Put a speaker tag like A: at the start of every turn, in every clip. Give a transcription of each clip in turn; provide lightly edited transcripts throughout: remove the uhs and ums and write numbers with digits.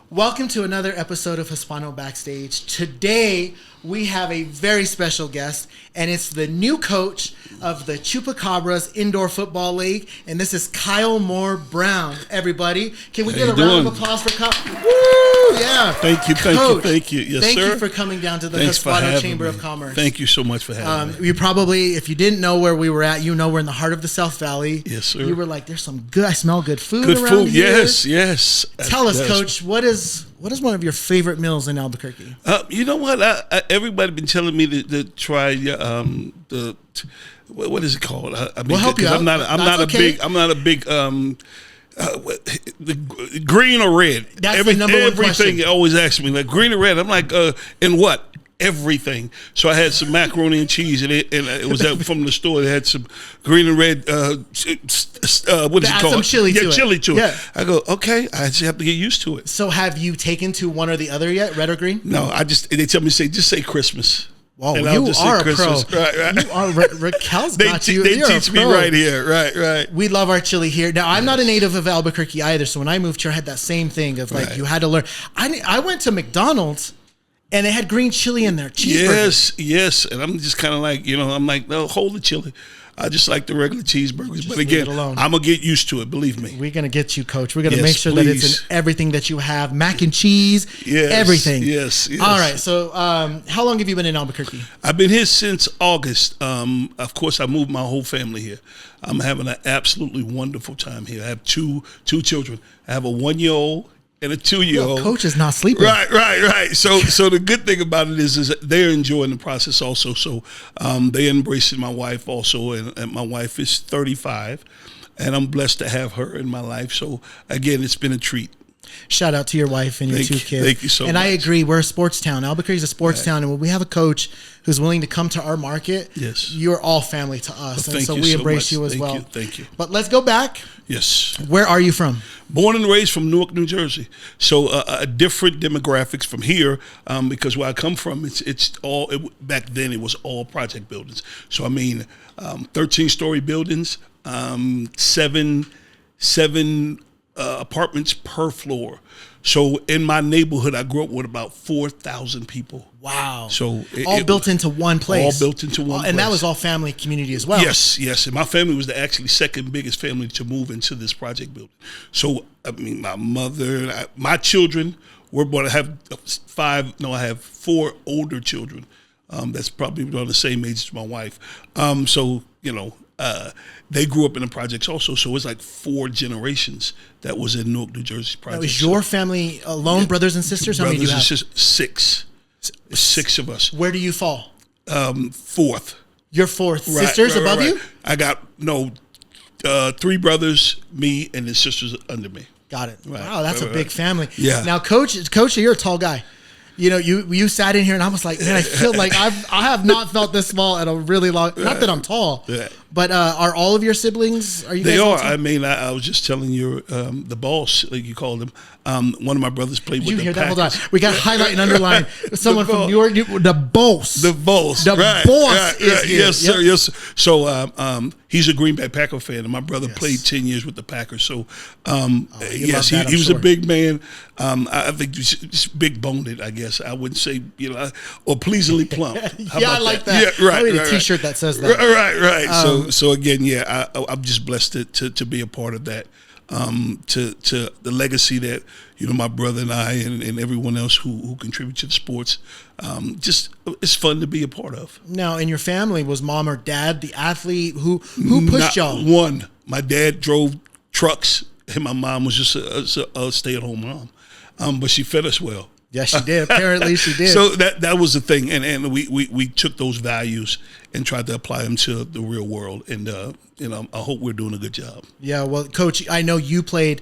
A: Welcome to another episode of Hispano Backstage. Today, we have a very special guest, and it's the new coach of the Chupacabras Indoor Football League, and this is Kyle Moore Brown. Everybody, can we get a round of applause for Kyle? Woo! Yeah.
B: Thank you. Yes,
A: thank
B: sir.
A: you for coming down to the Hispano Chamber of Commerce.
B: Thank you so much for having me.
A: You probably, if you didn't know where we were at, you know we're in the heart of the South Valley.
B: Yes, sir.
A: You were like, there's some good, I smell good food around here.
B: Yes.
A: Tell us, Coach, what is one of your favorite meals in Albuquerque?
B: You know what? Everybody been telling me to try the what is it called?
A: We'll help you out.
B: I'm not a big the green or red.
A: That's the number one question.
B: Everything always asks me like green or red. I'm like, in what? Everything. So I had some macaroni and cheese, and it was from the store. They had some green and red. What is it called?
A: Some chili to it.
B: Chili to
A: Yeah.
B: it. I go, okay. I just have to get used to it.
A: So have you taken to one or the other yet, red or green?
B: No, they tell me just say Christmas.
A: Whoa, you are a pro.
B: Right.
A: You are. Raquel's got you.
B: They teach me right here. Right.
A: We love our chili here. Now, I'm not a native of Albuquerque either, so when I moved here, I had that same thing of like you had to learn. I went to McDonald's, and they had green chili in there.
B: Yes. And I'm just kind of like, I'm like, no, hold the chili. I just like the regular cheeseburgers. But again, I'm going to get used to it, believe me.
A: We're going to get you, Coach. We're going to make sure that it's in everything that you have. Mac and cheese, everything.
B: Yes.
A: All right. So how long have you been in Albuquerque?
B: I've been here since August. Of course, I moved my whole family here. I'm having an absolutely wonderful time here. I have two children. I have a 1-year-old and a 2-year-old.
A: Coach is not sleeping.
B: Right. So the good thing about it is that they're enjoying the process also. So they're embracing my wife also, and my wife is 35, and I'm blessed to have her in my life. So again, it's been a treat.
A: Shout out to your wife and your two kids.
B: Thank you so much.
A: And I agree, we're a sports town. Albuquerque is a sports town, and when we have a coach who's willing to come to our market, you're all family to us.
B: Well,
A: and so we embrace you as well.
B: Thank you.
A: But let's go back.
B: Yes.
A: Where are you from?
B: Born and raised from Newark, New Jersey. So different demographics from here because where I come from, back then it was all project buildings. So 13-story buildings, seven apartments per floor. So in my neighborhood, I grew up with about 4,000 people.
A: Wow.
B: So
A: all built into one place.
B: All built into one place.
A: And that was all family community as well.
B: Yes. And my family was the actually second biggest family to move into this project building. So, my mother, my children were born. I have 4 older children. That's probably around the same age as my wife. They grew up in the projects also, so it's like 4 generations that was in Newark, New Jersey projects.
A: Now, is your family alone, brothers and sisters? How many do you have?
B: Six. 6 of us.
A: Where do you fall?
B: 4th.
A: You're 4th. Sisters above you?
B: I got 3 brothers, me, and then sisters under me.
A: Got it. Wow, that's a big family.
B: Yeah.
A: Now, Coach, you're a tall guy. You sat in here and I was like, man, I feel like I have not felt this small in a really long. Not that I'm tall, but are all of your siblings? Are you?
B: They are. I was just telling you, the boss, like you called him. One of my brothers played with the Packers. Hold on.
A: We got to highlight and underline someone from New York. The boss.
B: The boss. Is here. Yes, sir. Yes. So he's a Green Bay Packer fan, and my brother played 10 years with the Packers. So he was a big man. I think he's big boned, I guess. I wouldn't say, or pleasantly plump.
A: I like that.
B: Yeah, right.
A: I need a T-shirt that says that.
B: Right. So again, I'm just blessed to be a part of that. To the legacy that my brother and I and everyone else who contribute to the sports, just it's fun to be a part of.
A: Now, in your family, was mom or dad the athlete who pushed y'all?
B: One, my dad drove trucks, and my mom was just a stay-at-home mom, but she fed us well.
A: Yes, she did. Apparently, she did.
B: So that was the thing, and we took those values and tried to apply them to the real world, and I hope we're doing a good job. Yeah,
A: well, Coach, I know you played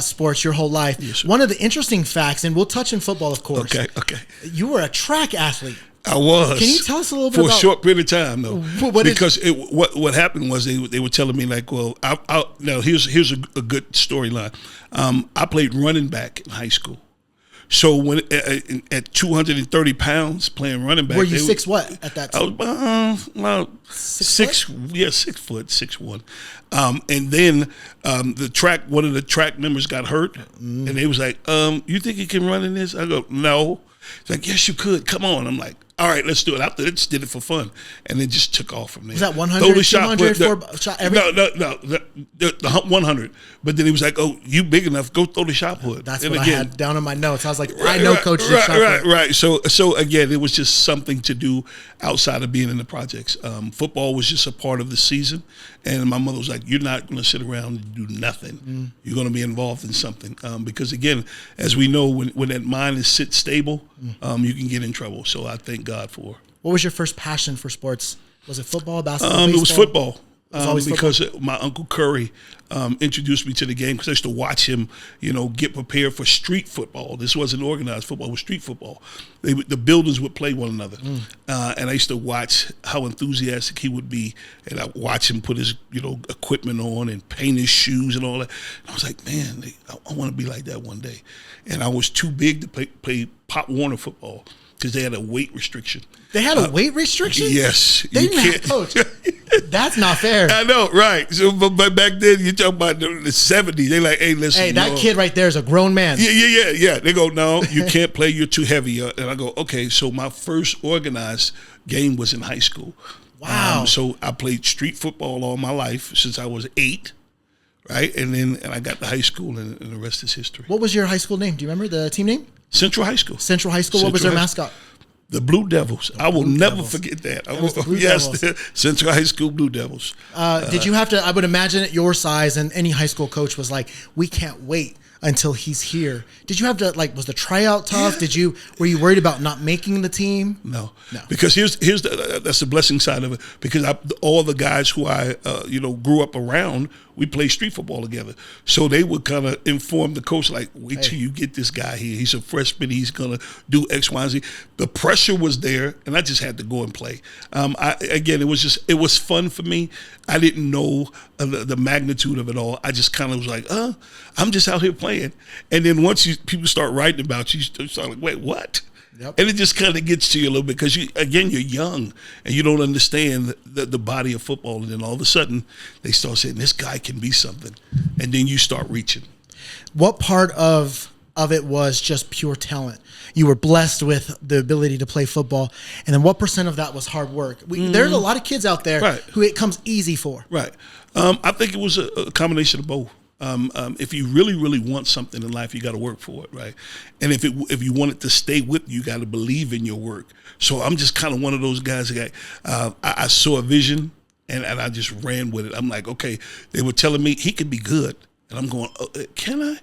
A: sports your whole life.
B: Yes, sir.
A: One of the interesting facts, and we'll touch on football, of course.
B: Okay.
A: You were a track athlete.
B: I was.
A: Can you tell us a little bit
B: for a short period of time, though? What happened was they were telling me like, well, now here's a good storyline. I played running back in high school. So when at 230 pounds playing running back,
A: were you 6 what at that time?
B: I was about 6 foot? Yeah, 6 foot, 6'1". And then one of the track members got hurt, and they was like, "You think you can run in this?" I go, "No." It's like, "Yes, you could. Come on." I'm like, "All right, let's do it." I just did it for fun, and then just took off from there.
A: Was that 100, 200, shot every?
B: No, the 100. But then he was like, "Oh, you big enough? Go throw the shot put."
A: That's what I had down in my notes. I was like, I know Coach did shot put.
B: Right. So again, it was just something to do outside of being in the projects. Football was just a part of the season, and my mother was like, "You're not going to sit around and do nothing. You're going to be involved in something." Because again, as we know, when that mind is sit stable, you can get in trouble. So I thank God for.
A: What was your first passion for sports? Was it football, basketball, baseball?
B: It was football.
A: Because
B: my Uncle Curry introduced me to the game because I used to watch him, get prepared for street football. This wasn't organized football; it was street football. The buildings would play one another, and I used to watch how enthusiastic he would be, and I watch him put his equipment on and paint his shoes and all that. And I was like, man, I want to be like that one day. And I was too big to play Pop Warner football because they had a weight restriction.
A: They had a weight restriction?
B: Yes.
A: They didn't have, Coach. That's not fair.
B: I know, right? So, but back then, you talk about the 70s. They like, hey, listen.
A: Hey, that kid right there is a grown man.
B: Yeah. They go, no, you can't play. You're too heavy. And I go, okay. So my first organized game was in high school.
A: Wow.
B: So I played street football all my life since I was 8. Right, and I got to high school, and the rest is history.
A: What was your high school name? Do you remember the team name?
B: Central High School.
A: Central High School. What was their mascot?
B: The Blue Devils. I will never forget that. Yes, Central High School Blue Devils.
A: Did you have to? I would imagine at your size, and any high school coach was like, "We can't wait until he's here." Did you have to was the tryout tough?
B: Yeah.
A: Were you worried about not making the team?
B: No. Because here's that's the blessing side of it. Because all the guys who I grew up around, we played street football together. So they would kind of inform the coach, like, wait till you get this guy here. He's a freshman. He's going to do X, Y, and Z. The pressure was there, and I just had to go and play. It was fun for me. I didn't know the magnitude of it all. I just kind of was like, I'm just out here playing. And then once people start writing about you start like, wait, what? Yep. And it just kind of gets to you a little bit because you're young and you don't understand the body of football. And then all of a sudden they start saying, this guy can be something. And then you start reaching.
A: What part of it was just pure talent? You were blessed with the ability to play football. And then what % of that was hard work? There's a lot of kids out there who it comes easy for.
B: Right. I think it was a combination of both. If you really, really want something in life, you got to work for it, right? And if you want it to stay with you, you got to believe in your work. So I'm just kind of one of those guys that I saw a vision and I just ran with it. I'm like, okay, they were telling me he could be good. And I'm going, can I?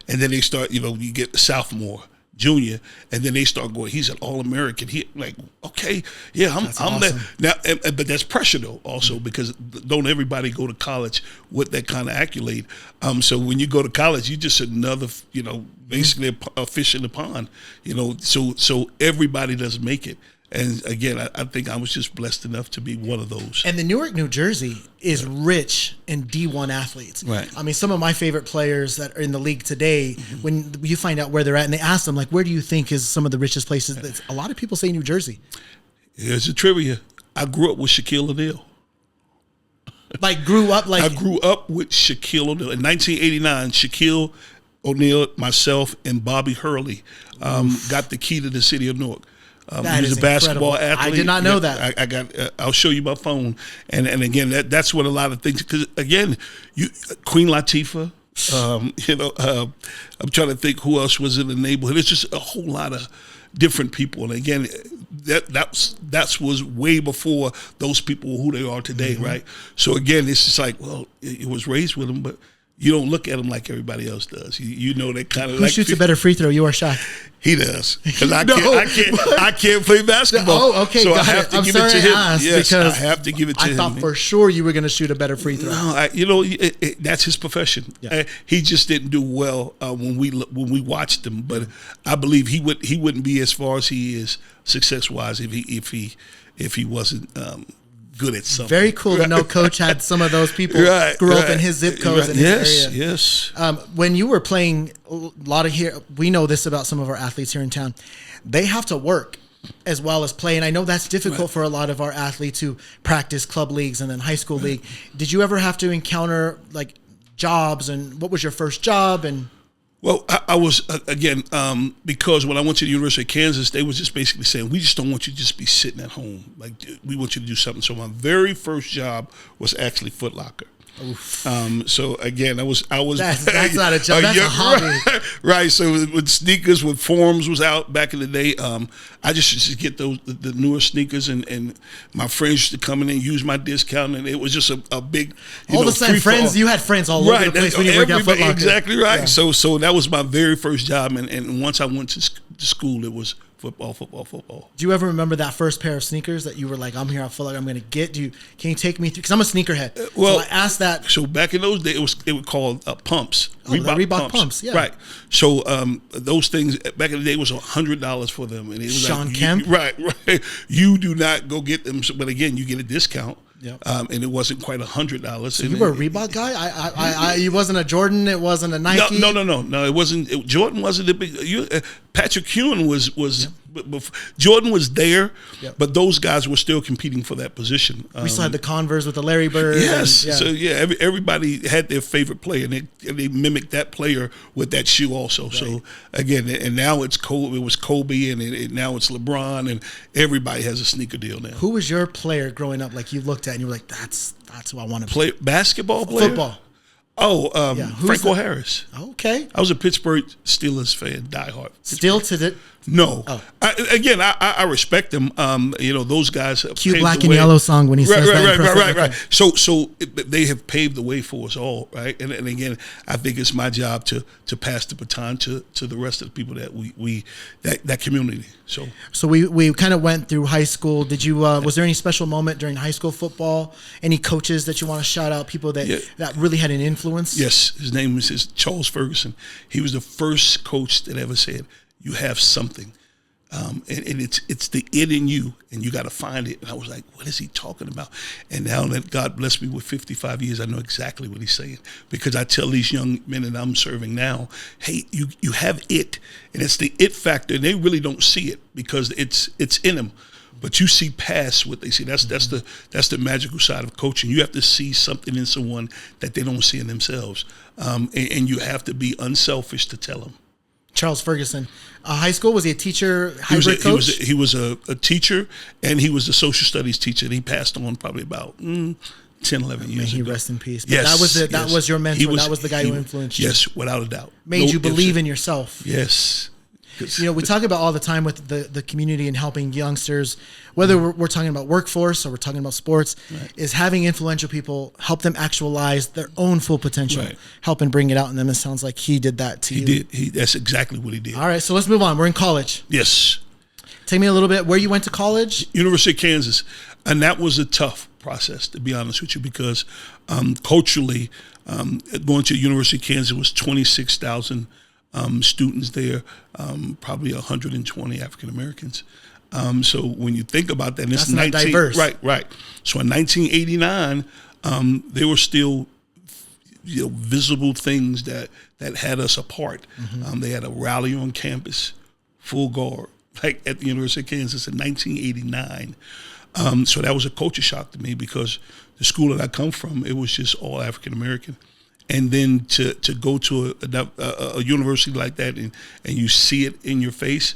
B: And then they start, you get sophomore, junior, and then they start going, he's an All-American. He like, okay, yeah, I'm awesome. There. Now, but that's pressure though, also, because don't everybody go to college with that kind of accolade. So when you go to college, you're just another, basically a fish in the pond, so everybody doesn't make it. And again, I think I was just blessed enough to be one of those.
A: And the Newark, New Jersey is rich in D1 athletes.
B: Right.
A: I mean, some of my favorite players that are in the league today, when you find out where they're at and they ask them, like, where do you think is some of the richest places? A lot of people say New Jersey.
B: Here's a trivia. I grew up with Shaquille O'Neal.
A: I grew up
B: with Shaquille O'Neal. In 1989, Shaquille O'Neal, myself, and Bobby Hurley got the key to the city of Newark. He was a basketball athlete.
A: I did not know that.
B: I'll show you my phone. And again, that's what a lot of things. Because again, Queen Latifah. I'm trying to think who else was in the neighborhood. It's just a whole lot of different people. And again, that was way before those people who they are today, right? So again, it's just like, well, it was raised with them, but you don't look at them like everybody else does. They kind of
A: Who shoots a better free throw, you or Shaq?
B: He does, because I can't play basketball.
A: Oh, okay,
B: so
A: got
B: I have to give it to him. Yes, I have to give it to him.
A: I thought for sure you were going to shoot a better free throw.
B: No, that's his profession. Yeah. He just didn't do well when we watched him, but I believe he wouldn't be as far as he is success wise if he wasn't good at something.
A: Very cool to know Coach had some of those people grew up in his zip codes in his area.
B: Yes.
A: When you were playing, a lot of here, we know this about some of our athletes here in town. They have to work as well as play, and I know that's difficult for a lot of our athletes who practice club leagues and then high school league. Did you ever have to encounter like jobs, and what was your first job? And
B: well, I was, again, because when I went to the University of Kansas, they was just basically saying, we just don't want you to just be sitting at home. Like, we want you to do something. So my very first job was actually Foot Locker. So again, I was
A: that's not a job, that's a hobby.
B: Right. So with sneakers, with forms was out back in the day. I just used to get the newer sneakers, and my friends used to come in and use my discount, and it was just a big
A: all of a sudden friends. You had friends all over the place when you worked at Foot Locker.
B: Exactly right. Yeah. So that was my very first job, and once I went to school, it was football. Do
A: you ever remember that first pair of sneakers that you were like, I'm here, I feel like I'm going to get? Can you take me through? Because I'm a sneakerhead. So I asked that.
B: So back in those days, it was called pumps.
A: Reebok pumps, yeah.
B: Right. So those things, back in the day, was $100 for them. And it was
A: Sean Kemp?
B: Right. You do not go get them. But again, you get a discount.
A: Yep.
B: And it wasn't quite $100.
A: So you were a Reebok guy? I wasn't a Jordan. It wasn't a Nike.
B: No. It wasn't. Jordan wasn't a big. Patrick Ewing was. Yep. Jordan was there, but those guys were still competing for that position.
A: We still had the Converse with the Larry Bird.
B: Yes. So everybody had their favorite player, and they mimicked that player with that shoe also. Right. So again, and now it's Kobe. It was Kobe, and now it's LeBron, and everybody has a sneaker deal now.
A: Who was your player growing up? Like you looked at and you were like, that's who I want to
B: play. Basketball player?
A: Football.
B: Franco Harris.
A: Okay.
B: I was a Pittsburgh Steelers fan, diehard.
A: Still to the...
B: No. Oh. I respect them. Those guys
A: cute black and yellow song when he says that.
B: Right. So they have paved the way for us all, right? And again, I think it's my job to pass the baton to the rest of the people that that community.
A: So we kind of went through high school. Did you was there any special moment during high school football? Any coaches that you want to shout out? People that really had an influence?
B: Yes, his name is Charles Ferguson. He was the first coach that ever said, you have something, and it's the it in you, and you got to find it. And I was like, what is he talking about? And now that God bless me with 55 years, I know exactly what he's saying, because I tell these young men that I'm serving now, hey, you have it, and it's the it factor, and they really don't see it because it's in them. But you see past what they see. That's the magical side of coaching. You have to see something in someone that they don't see in themselves, and you have to be unselfish to tell them.
A: Charles Ferguson. High school, was he a teacher, hybrid coach?
B: He was a teacher, and he was a social studies teacher. And he passed on probably about 10, 11 years ago.
A: May he rest in peace. But
B: yes,
A: that was your mentor. That was the guy who influenced you.
B: Yes, without a doubt.
A: Made you believe in yourself.
B: Yes.
A: We talk about all the time with the community and helping youngsters, whether we're talking about workforce or we're talking about sports, is having influential people help them actualize their own full potential, help and bring it out in them. It sounds like he did that to you.
B: He did. That's exactly what he did.
A: All right, so let's move on. We're in college.
B: Yes.
A: Take me a little bit where you went to college.
B: University of Kansas, and that was a tough process, to be honest with you, because culturally, going to the University of Kansas was 26,000 students there, probably 120 African Americans. So when you think about that,
A: that's not diverse.
B: Right. So in 1989, there were still visible things that had us apart. Mm-hmm. They had a rally on campus, full guard, like at the University of Kansas in 1989. So that was a culture shock to me, because the school that I come from, it was just all African American. And then to go to a university like that and you see it in your face,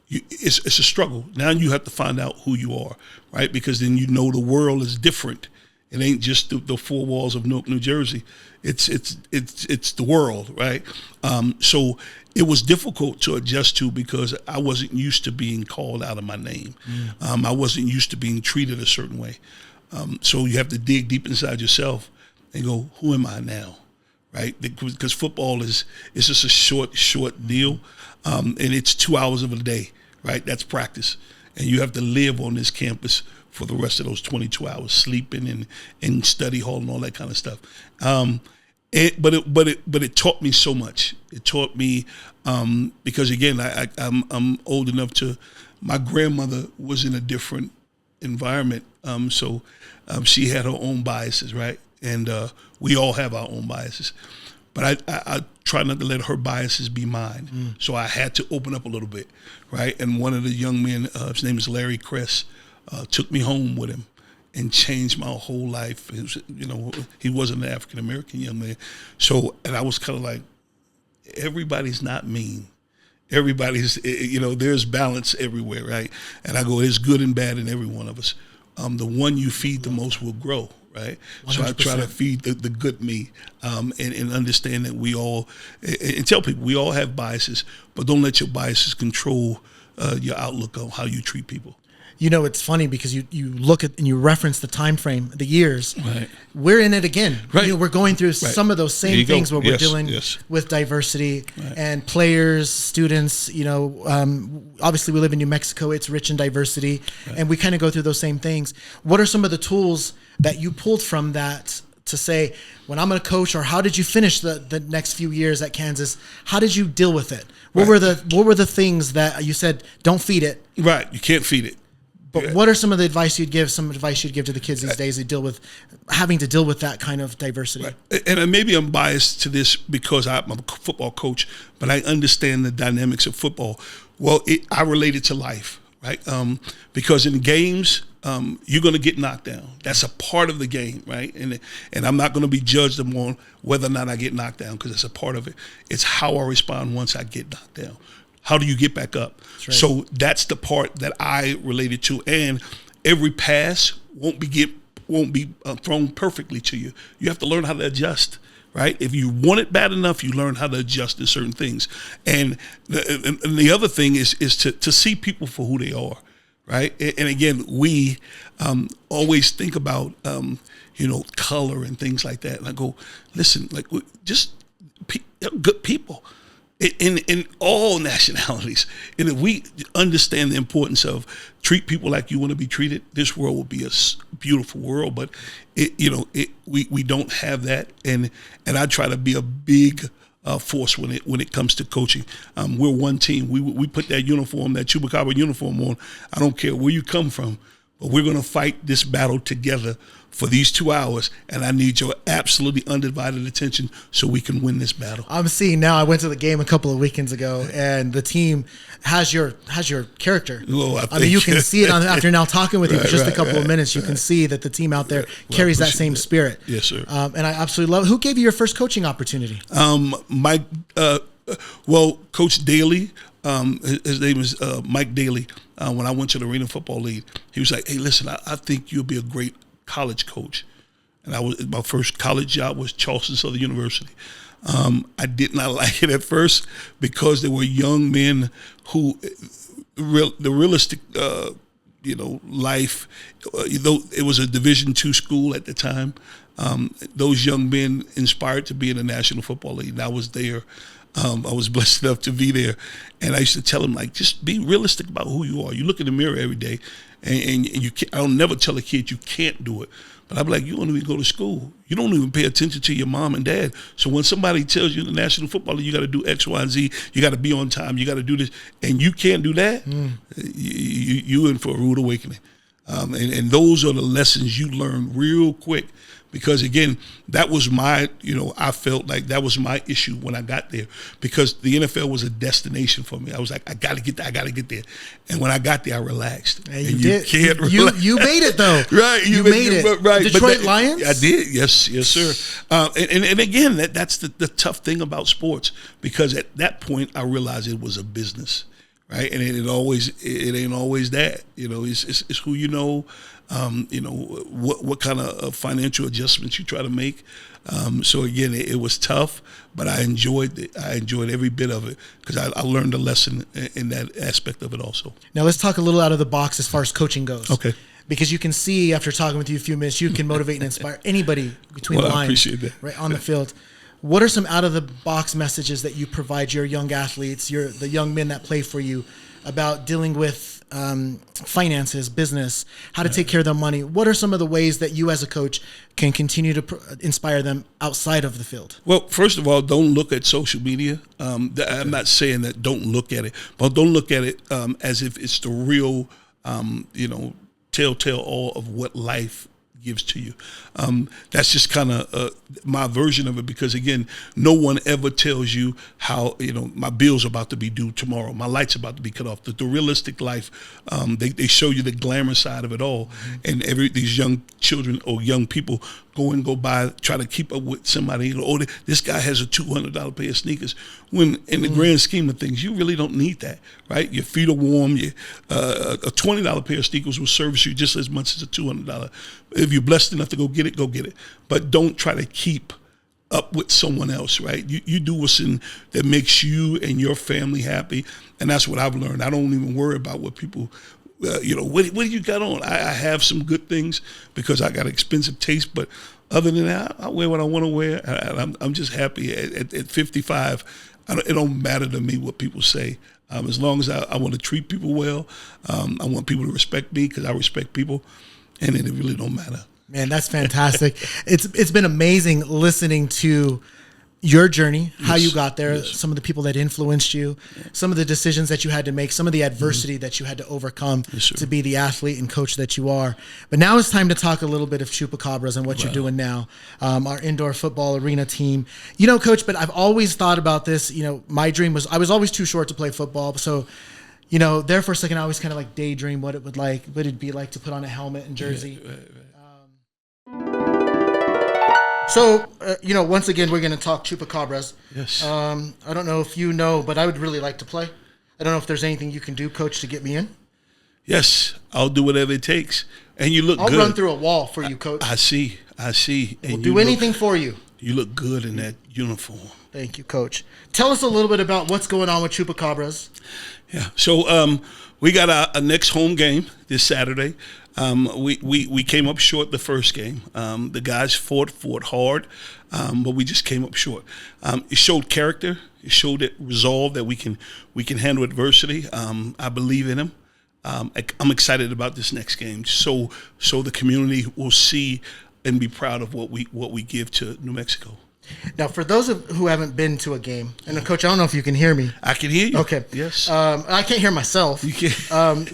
B: it's a struggle. Now you have to find out who you are, right? Because then you know the world is different. It ain't just the four walls of Newark, New Jersey. It's the world, right? So it was difficult to adjust to, because I wasn't used to being called out of my name. I wasn't used to being treated a certain way. So you have to dig deep inside yourself and go, who am I now? Right, because football is just a short deal, and it's 2 hours of a day. Right, that's practice, and you have to live on this campus for the rest of those 22 hours, sleeping and study hall and all that kind of stuff. But it taught me so much. It taught me because again, I'm old enough to. My grandmother was in a different environment. So she had her own biases, right? And we all have our own biases. But I try not to let her biases be mine. So I had to open up a little bit, right? And one of the young men, his name is Larry Kress, took me home with him and changed my whole life. It was, he wasn't an African-American young man. So, and I was kind of like, everybody's not mean. Everybody's, there's balance everywhere, right? And I go, there's good and bad in every one of us. The one you feed the most will grow, right? 100%. So I try to feed the good me and understand that we all, and tell people we all have biases, but don't let your biases control your outlook on how you treat people.
A: It's funny because you look at and you reference the time frame, the years.
B: Right.
A: We're in it again.
B: Right.
A: We're going through some of those same things where we're dealing with diversity and players, students. Obviously we live in New Mexico. It's rich in diversity, and we kind of go through those same things. What are some of the tools that you pulled from that to say, when I'm a coach, or how did you finish the next few years at Kansas? How did you deal with it? What were the things that you said, don't feed it?
B: Right. You can't feed it.
A: But what are some of the advice you'd give? Some advice you'd give to the kids these days that having to deal with that kind of diversity.
B: Right. And maybe I'm biased to this because I'm a football coach, but I understand the dynamics of football. Well, I relate it to life, right? Because in games, you're going to get knocked down. That's a part of the game, right? And I'm not going to be judged on whether or not I get knocked down because it's a part of it. It's how I respond once I get knocked down. How do you get back up? That's right. So that's the part that I related to. And every pass won't be thrown perfectly to you. You have to learn how to adjust, right? If you want it bad enough, you learn how to adjust to certain things. And the other thing is to see people for who they are, right? And again, we always think about color and things like that. And I go, listen, like just good people. In all nationalities, and if we understand the importance of treat people like you want to be treated, this world will be a beautiful world. But we don't have that, and I try to be a big force when it comes to coaching. We're one team. We put that uniform, that Chupacabra uniform on. I don't care where you come from, but we're going to fight this battle together for these 2 hours, and I need your absolutely undivided attention so we can win this battle.
A: I'm seeing now. I went to the game a couple of weekends ago, and the team has your character.
B: Well,
A: I mean, you can see it after now talking with you for just a couple of minutes. You can see that the team out there carries that same spirit.
B: Yes, sir.
A: And I absolutely love it. Who gave you your first coaching opportunity?
B: Coach Daly. His name is Mike Daly. When I went to the Arena Football League, he was like, "Hey, listen, I think you'll be a great college coach." And my first college job was Charleston Southern University. I did not like it at first because there were young men who the realistic life, though it was a Division II school at the time, those young men inspired to be in the National Football League. And I was there. I was blessed enough to be there. And I used to tell them, like, just be realistic about who you are. You look in the mirror every day, and you can't, I'll never tell a kid you can't do it. But I'm like, you don't even go to school. You don't even pay attention to your mom and dad. So when somebody tells you in the National Football League, you got to do X, Y, and Z, you got to be on time, you got to do this, and you can't do that, you in for a rude awakening. And those are the lessons you learn real quick. Because again, that was my, I felt like that was my issue when I got there, because the NFL was a destination for me. I was like, I got to get there. And when I got there, I relaxed.
A: And you can't relax. You made it though.
B: Right.
A: You made it.
B: Right.
A: Detroit Lions?
B: I did. Yes, sir. And again, that's the tough thing about sports, because at that point I realized it was a business. Right. And it ain't always that, it's who you know. What kind of financial adjustments you try to make. So again, it was tough, but I enjoyed it. I enjoyed every bit of it because I learned a lesson in that aspect of it also.
A: Now let's talk a little out of the box as far as coaching goes.
B: Okay.
A: Because you can see after talking with you a few minutes, you can motivate and inspire anybody between the lines.
B: I appreciate that.
A: Right on the field. What are some out of the box messages that you provide your young athletes, the young men that play for you, about dealing with finances, business, how to take care of their money? What are some of the ways that you as a coach can continue to inspire them outside of the field?
B: Well, first of all, don't look at social media. I'm not saying that don't look at it, but don't look at it as if it's the real, telltale all of what life gives to you. That's just kind of my version of it, because again, no one ever tells you how, my bill's about to be due tomorrow, my light's about to be cut off. The realistic life, they show you the glamour side of it all. And these young children or young people go by, try to keep up with somebody. This guy has a $200 pair of sneakers. When in the grand scheme of things, you really don't need that, right? Your feet are warm. A $20 pair of sneakers will service you just as much as a $200. If you're blessed enough to go get it, go get it. But don't try to keep up with someone else, right? You do what's that makes you and your family happy, and that's what I've learned. I don't even worry about what people. What do you got on? I have some good things because I got expensive taste, but other than that, I wear what I want to wear. I'm just happy at 55. It don't matter to me what people say. As long as I want to treat people well, I want people to respect me because I respect people, and it really don't matter.
A: Man, that's fantastic. It's been amazing listening to your journey, how you got there, some of the people that influenced you, some of the decisions that you had to make, some of the adversity that you had to overcome to be the athlete and coach that you are. But now it's time to talk a little bit of Chupacabras and what you're doing now, our indoor football arena team. Coach, but I've always thought about this. My dream was I was always too short to play football. So, there for a second, I always kind of like daydream what it'd be like to put on a helmet and jersey. Right. So, once again, we're going to talk Chupacabras.
B: Yes.
A: I don't know if you know, but I would really like to play. I don't know if there's anything you can do, Coach, to get me in.
B: Yes, I'll do whatever it takes. And you look good.
A: I'll run through a wall for you, Coach.
B: I see.
A: We'll do anything for you.
B: You look good in that uniform.
A: Thank you, Coach. Tell us a little bit about what's going on with Chupacabras.
B: Yeah. So we got a next home game this Saturday. We came up short the first game. The guys fought hard, but we just came up short. It showed character. It showed that resolve that we can handle adversity. I believe in them. I'm excited about this next game, so the community will see and be proud of what we give to New Mexico.
A: Now, for those who haven't been to a game, and Coach, I don't know if you can hear me.
B: I can hear you.
A: Okay.
B: Yes.
A: I can't hear myself.
B: You can't.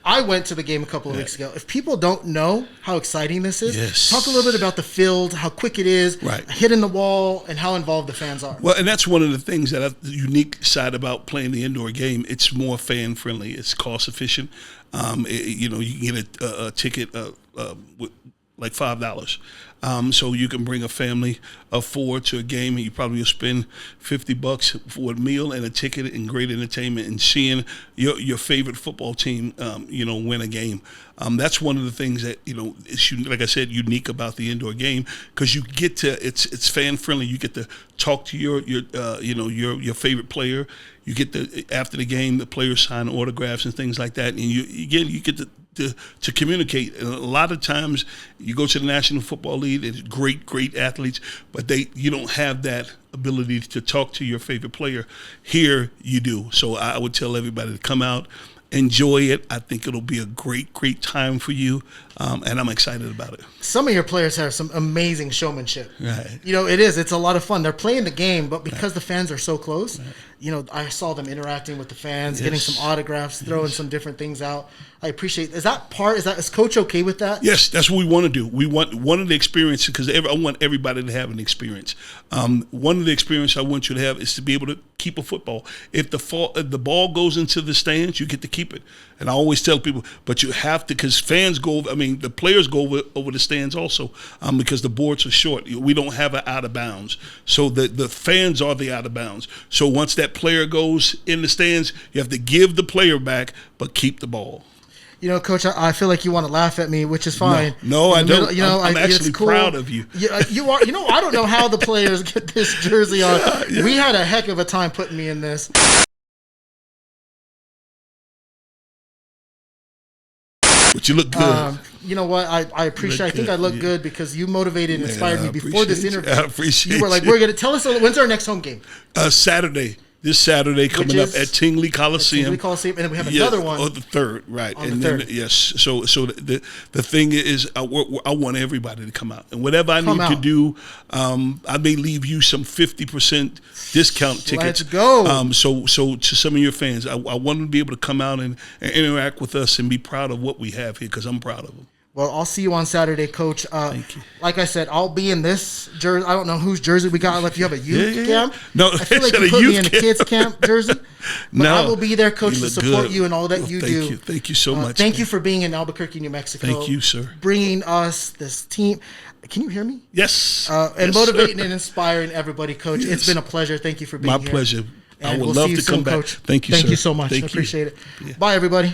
A: I went to the game a couple of weeks ago. If people don't know how exciting this is, talk a little bit about the field, how quick it is, hitting the wall, and how involved the fans are.
B: Well, and that's one of the things the unique side about playing the indoor game. It's more fan friendly. It's cost efficient. You can get a ticket with like $5. So you can bring a family of 4 to a game, and you probably will spend $50 for a meal and a ticket and great entertainment and seeing your favorite football team, win a game. That's one of the things that is, like I said, unique about the indoor game, because you get to it's fan friendly. You get to talk to your favorite player. You get after the game, the players sign autographs and things like that, and you get to communicate. And a lot of times you go to the National Football League, it's great athletes, but you don't have that ability to talk to your favorite player. Here you do. So I would tell everybody to come out, enjoy it. I think it'll be a great time for you, and I'm excited about it.
A: Some of your players have some amazing showmanship.
B: Right.
A: It's a lot of fun. They're playing the game, but because the fans are so close, I saw them interacting with the fans, getting some autographs, throwing some different things out. I appreciate. Is Coach okay with that?
B: Yes, that's what we want to do. We want one of the experiences, because I want everybody to have an experience. One of the experiences I want you to have is to be able to keep a football. If the ball goes into the stands, you get to keep it. And I always tell people, but you have to, because fans the players go over the stands also, because the boards are short. We don't have an out of bounds. So the fans are the out of bounds. So once that player goes in the stands, you have to give the player back, but keep the ball.
A: Coach, I feel like you want to laugh at me, which is fine.
B: No, I don't. I'm actually proud of you.
A: You are. I don't know how the players get this jersey on. Yeah. We had a heck of a time putting me in this.
B: But you look good.
A: You know what? I appreciate. I think I look good because you motivated and inspired me before this interview.
B: I appreciate.
A: You were like, "We're gonna tell us when's our next home game."
B: Saturday. This Saturday coming up at Tingley Coliseum.
A: And then we have another one.
B: Oh, the 3rd, right.
A: On the 3rd.
B: Yes. So the thing is, I want everybody to come out. And whatever I need to do, I may leave you some 50% discount tickets.
A: Let's go.
B: So to some of your fans, I want them to be able to come out and interact with us and be proud of what we have here, because I'm proud of them.
A: Well, I'll see you on Saturday, Coach.
B: Thank you.
A: Like I said, I'll be in this jersey. I don't know whose jersey we got. If you have a youth camp,
B: no,
A: I feel like you put me in a kids camp jersey. But I will be there, Coach, to support you and all that you do.
B: Thank you so much.
A: Thank you for being in Albuquerque, New Mexico.
B: Thank you, sir.
A: Bringing us this team. Can you hear me?
B: Yes.
A: And motivating and inspiring everybody, Coach. Yes. It's been a pleasure. Thank you for being here.
B: My pleasure.
A: And
B: I would love to come back.
A: Coach.
B: Thank you, sir.
A: Thank you so much. I appreciate it. Yeah. Bye, everybody.